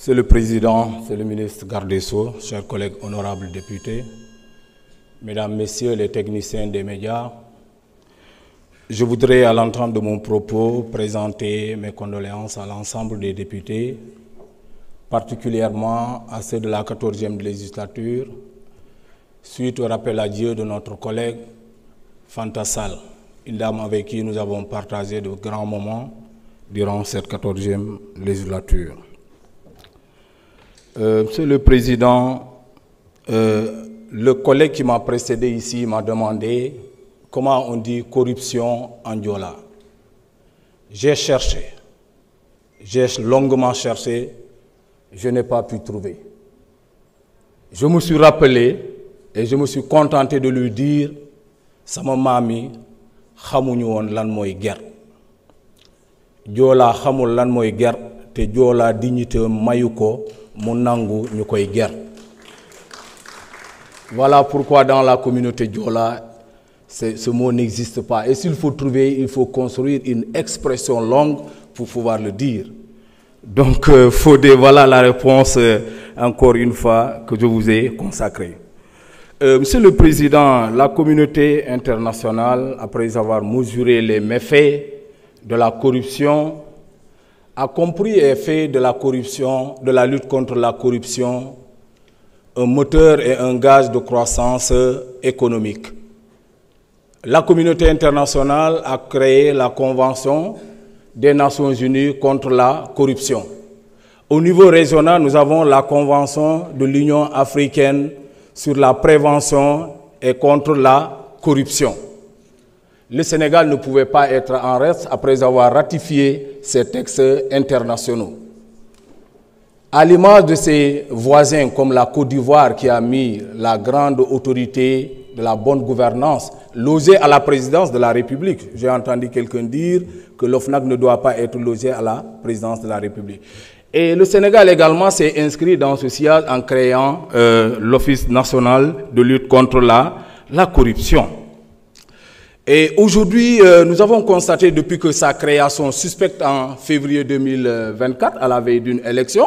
Monsieur le Président, Monsieur le ministre garde des Sceaux, chers collègues honorables députés, Mesdames, Messieurs les techniciens des médias, je voudrais à l'entame de mon propos présenter mes condoléances à l'ensemble des députés, particulièrement à ceux de la 14e législature, suite au rappel à Dieu de notre collègue Fanta Sall, une dame avec qui nous avons partagé de grands moments durant cette 14e législature. Monsieur le Président, le collègue qui m'a précédé ici m'a demandé comment on dit corruption en Diola. J'ai cherché, j'ai longuement cherché, je n'ai pas pu trouver. Je me suis rappelé et je me suis contenté de lui dire sama mami xamuñu woon lan mooy guerre. Diola xamul lan mooy guerre te Diola dignité mayu ko mu nangu ñu koy guerre. Voilà pourquoi dans la communauté Diola, ce mot n'existe pas. Et s'il faut trouver, il faut construire une expression longue pour pouvoir le dire. Donc, voilà la réponse, encore une fois, que je vous ai consacrée. Monsieur le Président, la communauté internationale, après avoir mesuré les méfaits de la corruption, a compris et fait de la corruption, de la lutte contre la corruption, un moteur et un gage de croissance économique. La communauté internationale a créé la Convention des Nations Unies contre la corruption. Au niveau régional, nous avons la Convention de l'Union africaine sur la prévention et contre la corruption. Le Sénégal ne pouvait pas être en reste après avoir ratifié ces textes internationaux. À l'image de ses voisins comme la Côte d'Ivoire qui a mis la grande autorité de la bonne gouvernance logée à la présidence de la République. J'ai entendu quelqu'un dire que l'OFNAC ne doit pas être logé à la présidence de la République. Et le Sénégal également s'est inscrit dans ce sillage en créant l'Office national de lutte contre la corruption. Et aujourd'hui, nous avons constaté depuis que sa création suspecte en février 2024, à la veille d'une élection,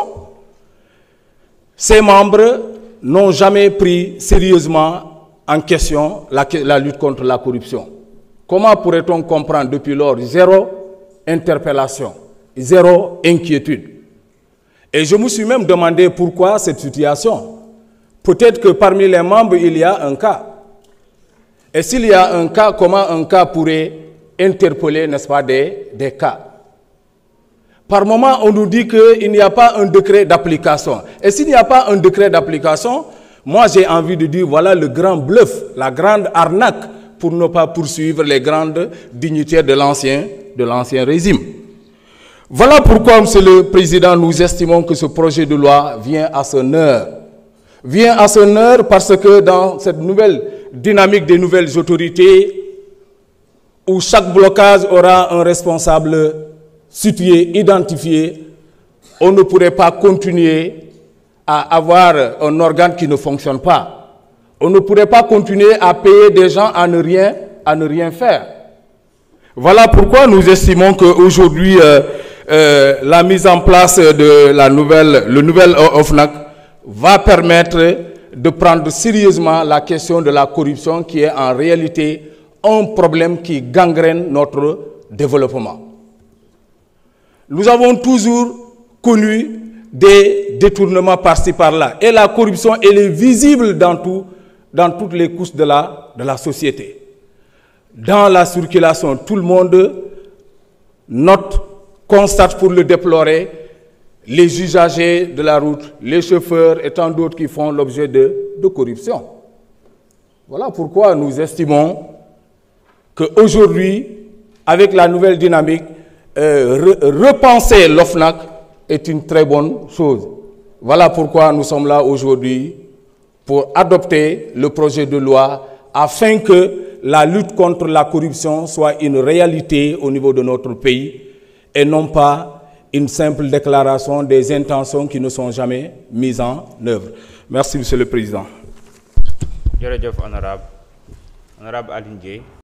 ses membres n'ont jamais pris sérieusement en question la lutte contre la corruption. Comment pourrait-on comprendre depuis lors zéro interpellation, zéro inquiétude? Et je me suis même demandé pourquoi cette situation. Peut-être que parmi les membres, il y a un cas. Et s'il y a un cas, comment un cas pourrait interpeller, n'est-ce pas, des cas? Par moment, on nous dit qu'il n'y a pas un décret d'application. Et s'il n'y a pas un décret d'application, moi j'ai envie de dire, voilà le grand bluff, la grande arnaque pour ne pas poursuivre les grandes dignitaires de l'ancien régime. Voilà pourquoi, Monsieur le Président, nous estimons que ce projet de loi vient à son heure. Vient à son heure parce que dans cette nouvelle dynamique des nouvelles autorités, où chaque blocage aura un responsable situé, identifié, on ne pourrait pas continuer à avoir un organe qui ne fonctionne pas. On ne pourrait pas continuer à payer des gens à ne rien faire. Voilà pourquoi nous estimons qu'aujourd'hui, la mise en place de le nouvel OFNAC va permettre de prendre sérieusement la question de la corruption qui est en réalité un problème qui gangrène notre développement. Nous avons toujours connu des détournements par-ci par-là et la corruption elle est visible dans toutes les couches de la société. Dans la circulation, tout le monde note, constate pour le déplorer, les usagers de la route, les chauffeurs et tant d'autres qui font l'objet de corruption. Voilà pourquoi nous estimons qu'aujourd'hui, avec la nouvelle dynamique, repenser l'OFNAC est une très bonne chose. Voilà pourquoi nous sommes là aujourd'hui pour adopter le projet de loi afin que la lutte contre la corruption soit une réalité au niveau de notre pays et non pas une simple déclaration des intentions qui ne sont jamais mises en œuvre. Merci, Monsieur le Président. Jërëjëf honorable Aline Dieye.